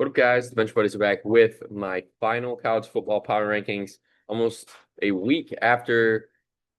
What up, guys? The Bench Buddies are back with my final college football power rankings. Almost a week after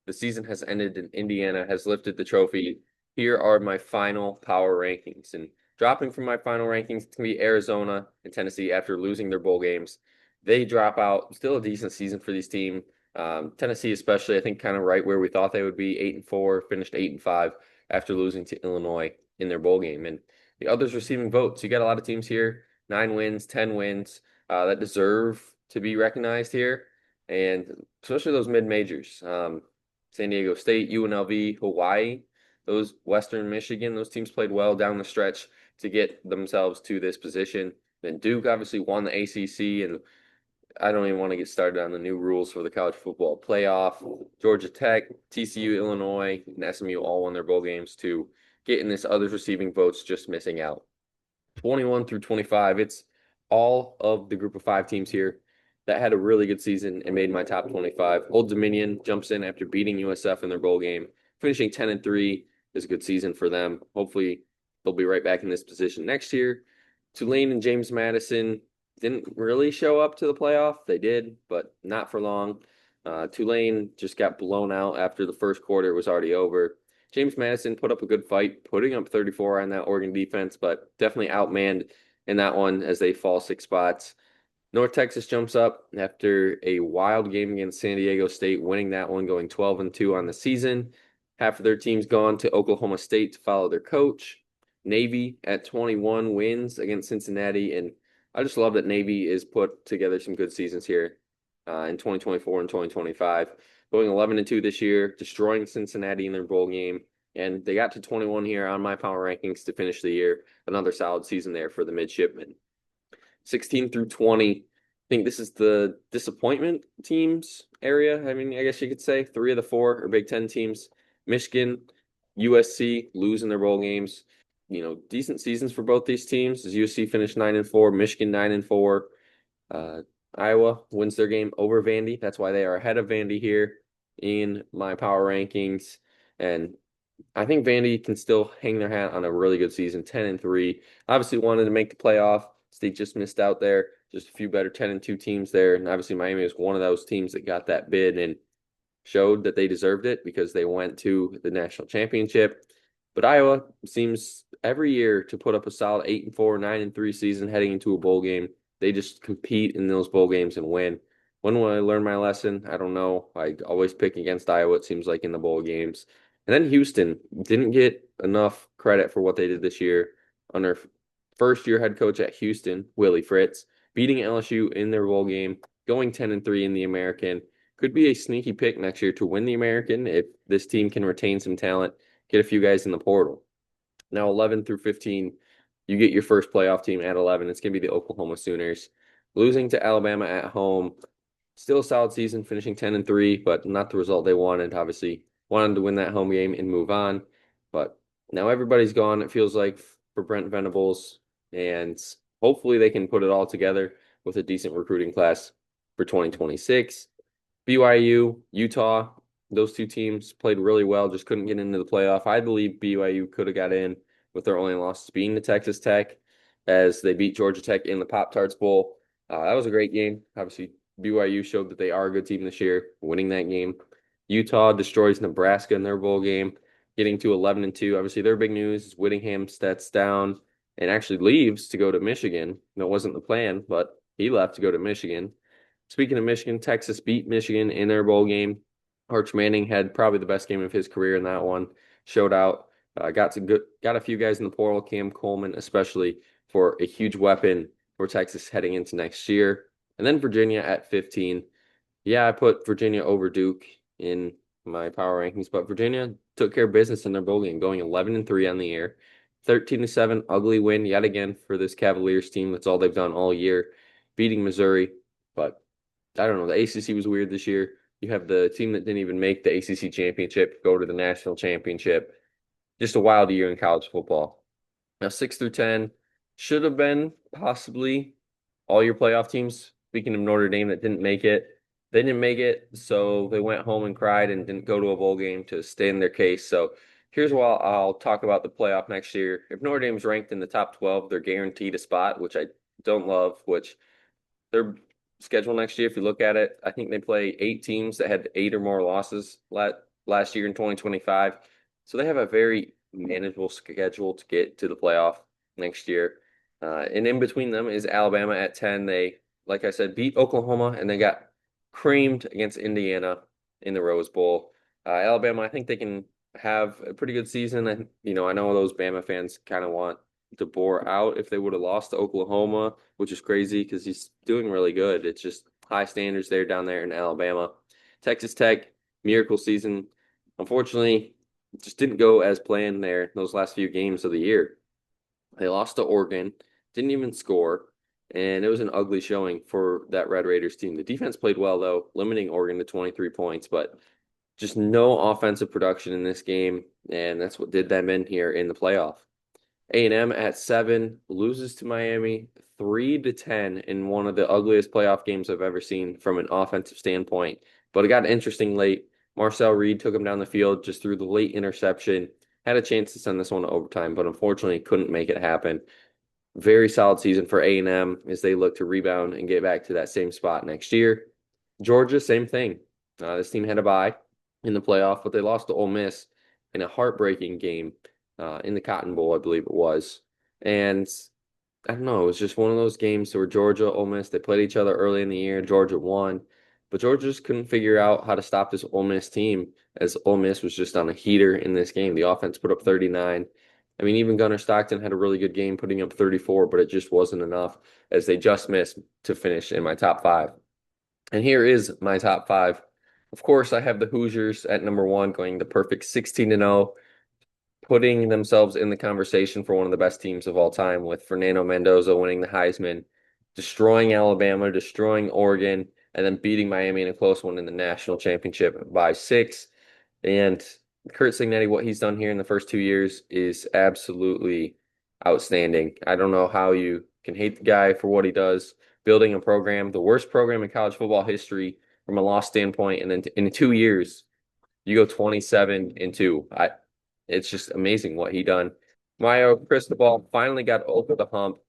the season has ended and Indiana has lifted the trophy, here are my final power rankings. And dropping from my final rankings, it's going to be Arizona and Tennessee after losing their bowl games. They drop out. Still a decent season for these teams. Tennessee, especially, I think, kind of right where we thought they would be. 8-4, finished 8-5 after losing to Illinois in their bowl game. And the others receiving votes. You got a lot of teams here, 9 wins, 10 wins, that deserve to be recognized here, and especially those mid majors. San Diego State, UNLV, Hawaii, those Western Michigan, those teams played well down the stretch to get themselves to this position. Then Duke obviously won the ACC, and I don't even want to get started on the new rules for the college football playoff. Georgia Tech, TCU, Illinois, and SMU all won their bowl games to get in this others receiving votes, just missing out. 21 through 25, it's all of the group of five teams here that had a really good season and made my top 25. Old Dominion jumps in after beating USF in their bowl game, finishing 10-3 is a good season for them. Hopefully, they'll be right back in this position next year. Tulane and James Madison didn't really show up to the playoff. They did, but not for long. Tulane just got blown out after the first quarter was already over. James Madison put up a good fight, putting up 34 on that Oregon defense, but definitely outmanned in that one as they fall 6 spots. North Texas jumps up after a wild game against San Diego State, winning that one, going 12-2 on the season. Half of their team's gone to Oklahoma State to follow their coach. Navy at 21 wins against Cincinnati, and I just love that Navy is put together some good seasons here in 2024 and 2025. Going 11-2 this year, destroying Cincinnati in their bowl game, and they got to 21 here on my power rankings to finish the year. Another solid season there for the midshipmen. 16 through 20. I think this is the disappointment teams area. I mean, I guess you could say 3 of the 4 are Big Ten teams. Michigan, USC losing their bowl games. Decent seasons for both these teams. As USC finished 9-4, Michigan 9-4. Iowa wins their game over Vandy. That's why they are ahead of Vandy here in my power rankings. And I think Vandy can still hang their hat on a really good season, 10-3. Obviously wanted to make the playoff. State just missed out there. Just a few better 10-2 teams there. And obviously Miami was one of those teams that got that bid and showed that they deserved it because they went to the national championship. But Iowa seems every year to put up a solid 8-4, 9-3 season heading into a bowl game. They just compete in those bowl games and win. When will I learn my lesson? I don't know. I always pick against Iowa, it seems like, in the bowl games. And then Houston didn't get enough credit for what they did this year under first-year head coach at Houston, Willie Fritz, beating LSU in their bowl game, going 10-3 in the American. Could be a sneaky pick next year to win the American if this team can retain some talent, get a few guys in the portal. Now 11 through 15, you get your first playoff team at 11. It's going to be the Oklahoma Sooners. Losing to Alabama at home, still a solid season, finishing 10-3, but not the result they wanted. Obviously, wanted to win that home game and move on. But now everybody's gone, it feels like, for Brent Venables, and hopefully they can put it all together with a decent recruiting class for 2026. BYU, Utah, those two teams played really well, just couldn't get into the playoff. I believe BYU could have got in with their only losses being to Texas Tech as they beat Georgia Tech in the Pop-Tarts Bowl. That was a great game. Obviously, BYU showed that they are a good team this year, winning that game. Utah destroys Nebraska in their bowl game, getting to 11-2. Obviously, their big news is Whittingham steps down and actually leaves to go to Michigan. That wasn't the plan, but he left to go to Michigan. Speaking of Michigan, Texas beat Michigan in their bowl game. Arch Manning had probably the best game of his career in that one. Showed out. Got a few guys in the portal. Cam Coleman, especially, for a huge weapon for Texas heading into next year. And then Virginia at 15. Yeah, I put Virginia over Duke in my power rankings, but Virginia took care of business in their bowl game, going 11-3 on the year. 13-7, ugly win yet again for this Cavaliers team. That's all they've done all year, beating Missouri. But I don't know. The ACC was weird this year. You have the team that didn't even make the ACC championship go to the national championship. Just a wild year in college football. Now, 6 through 10 should have been possibly all your playoff teams. Speaking of Notre Dame that didn't make it, they didn't make it, so they went home and cried and didn't go to a bowl game to stay in their case. So here's why I'll talk about the playoff next year. If Notre Dame's ranked in the top 12, they're guaranteed a spot, which I don't love, which their schedule next year, if you look at it, I think they play 8 teams that had 8 or more losses last year in 2025. So they have a very manageable schedule to get to the playoff next year. And in between them is Alabama at 10. They, like I said, beat Oklahoma and they got creamed against Indiana in the Rose Bowl. Alabama, I think they can have a pretty good season. And, I know those Bama fans kind of want DeBoer out if they would have lost to Oklahoma, which is crazy because he's doing really good. It's just high standards there down there in Alabama. Texas Tech, miracle season. Unfortunately, it just didn't go as planned there those last few games of the year. They lost to Oregon, didn't even score, and it was an ugly showing for that Red Raiders team. The defense played well, though, limiting Oregon to 23 points, but just no offensive production in this game, and that's what did them in here in the playoff. A&M at 7 loses to Miami 3-10 in one of the ugliest playoff games I've ever seen from an offensive standpoint. But it got interesting late. Marcel Reed took him down the field, just threw the late interception. Had a chance to send this one to overtime, but unfortunately couldn't make it happen. Very solid season for A&M as they look to rebound and get back to that same spot next year. Georgia, same thing. This team had a bye in the playoff, but they lost to Ole Miss in a heartbreaking game in the Cotton Bowl, I believe it was. And I don't know, it was just one of those games where Georgia, Ole Miss, they played each other early in the year. Georgia won, but Georgia just couldn't figure out how to stop this Ole Miss team as Ole Miss was just on a heater in this game. The offense put up 39. I mean, even Gunnar Stockton had a really good game putting up 34, but it just wasn't enough as they just missed to finish in my top 5. And here is my top 5. Of course, I have the Hoosiers at number 1 going the perfect 16-0, putting themselves in the conversation for one of the best teams of all time with Fernando Mendoza winning the Heisman, destroying Alabama, destroying Oregon, and then beating Miami in a close one in the national championship by 6. And Curt Cignetti, what he's done here in the first 2 years is absolutely outstanding. I don't know how you can hate the guy for what he does, building a program, the worst program in college football history from a loss standpoint, and then in 2 years, you go 27-2. It's just amazing what he done. Mario Cristobal finally got over the hump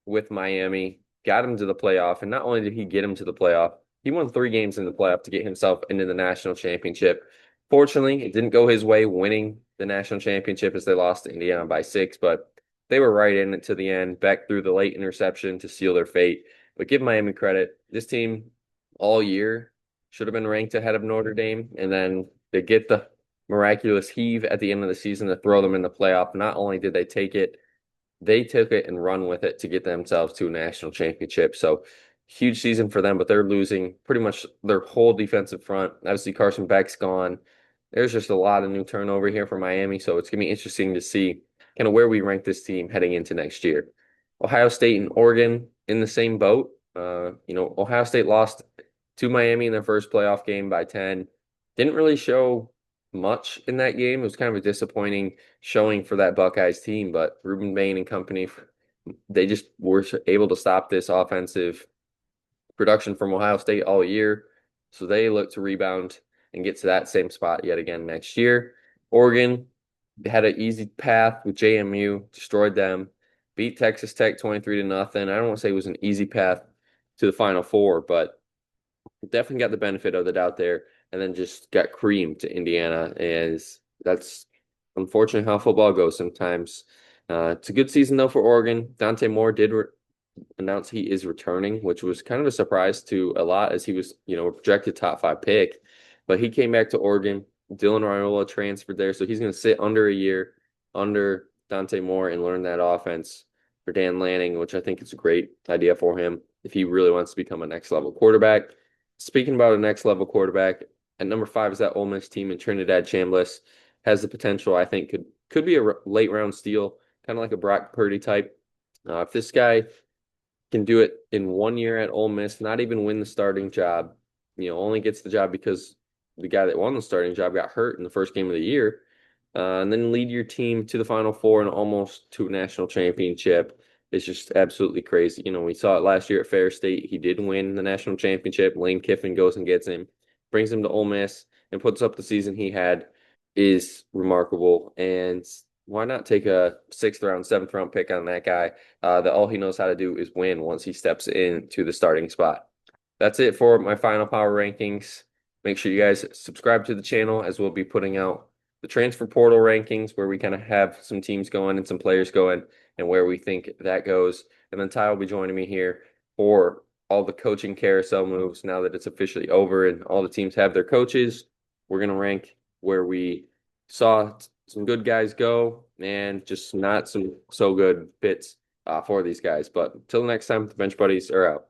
with Miami, got him to the playoff, and not only did he get him to the playoff, he won 3 games in the playoff to get himself into the national championship. Fortunately, it didn't go his way winning the national championship as they lost to Indiana by 6, but they were right in it to the end. Beck threw the late interception to seal their fate. But give Miami credit. This team all year should have been ranked ahead of Notre Dame, and then they get the miraculous heave at the end of the season to throw them in the playoff. Not only did they take it, they took it and run with it to get themselves to a national championship. So huge season for them, but they're losing pretty much their whole defensive front. Obviously, Carson Beck's gone. There's just a lot of new turnover here for Miami, so it's going to be interesting to see kind of where we rank this team heading into next year. Ohio State and Oregon in the same boat. Ohio State lost to Miami in their first playoff game by 10. Didn't really show much in that game. It was kind of a disappointing showing for that Buckeyes team, but Ruben Bain and company, they just were able to stop this offensive production from Ohio State all year. So they look to rebound and get to that same spot yet again next year. Oregon had an easy path with JMU, destroyed them, beat Texas Tech 23-0. I don't want to say it was an easy path to the Final Four, but definitely got the benefit of the doubt there, and then just got creamed to Indiana. As that's unfortunately how football goes sometimes. It's a good season though for Oregon. Dante Moore did announce he is returning, which was kind of a surprise to a lot as he was, a projected top 5 pick. But he came back to Oregon. Dylan Raiola transferred there, so he's going to sit under a year under Dante Moore and learn that offense for Dan Lanning, which I think is a great idea for him if he really wants to become a next level quarterback. Speaking about a next level quarterback, at number 5 is that Ole Miss team, and Trinidad Chambliss has the potential, I think, could be a late round steal, kind of like a Brock Purdy type. If this guy can do it in 1 year at Ole Miss, not even win the starting job, only gets the job because the guy that won the starting job got hurt in the first game of the year, and then lead your team to the Final Four and almost to a national championship. It's just absolutely crazy. We saw it last year at Fair State. He did win the national championship. Lane Kiffin goes and gets him, brings him to Ole Miss, and puts up the season he had. Is remarkable. And Why not take a 6th round, 7th round pick on that guy? That all he knows how to do is win once he steps into the starting spot. That's it for my final power rankings. Make sure you guys subscribe to the channel as we'll be putting out the transfer portal rankings where we kind of have some teams going and some players going and where we think that goes. And then Ty will be joining me here for all the coaching carousel moves now that it's officially over and all the teams have their coaches. We're going to rank where we saw some good guys go and just not some so good fits for these guys. But until next time, the Bench Buddies are out.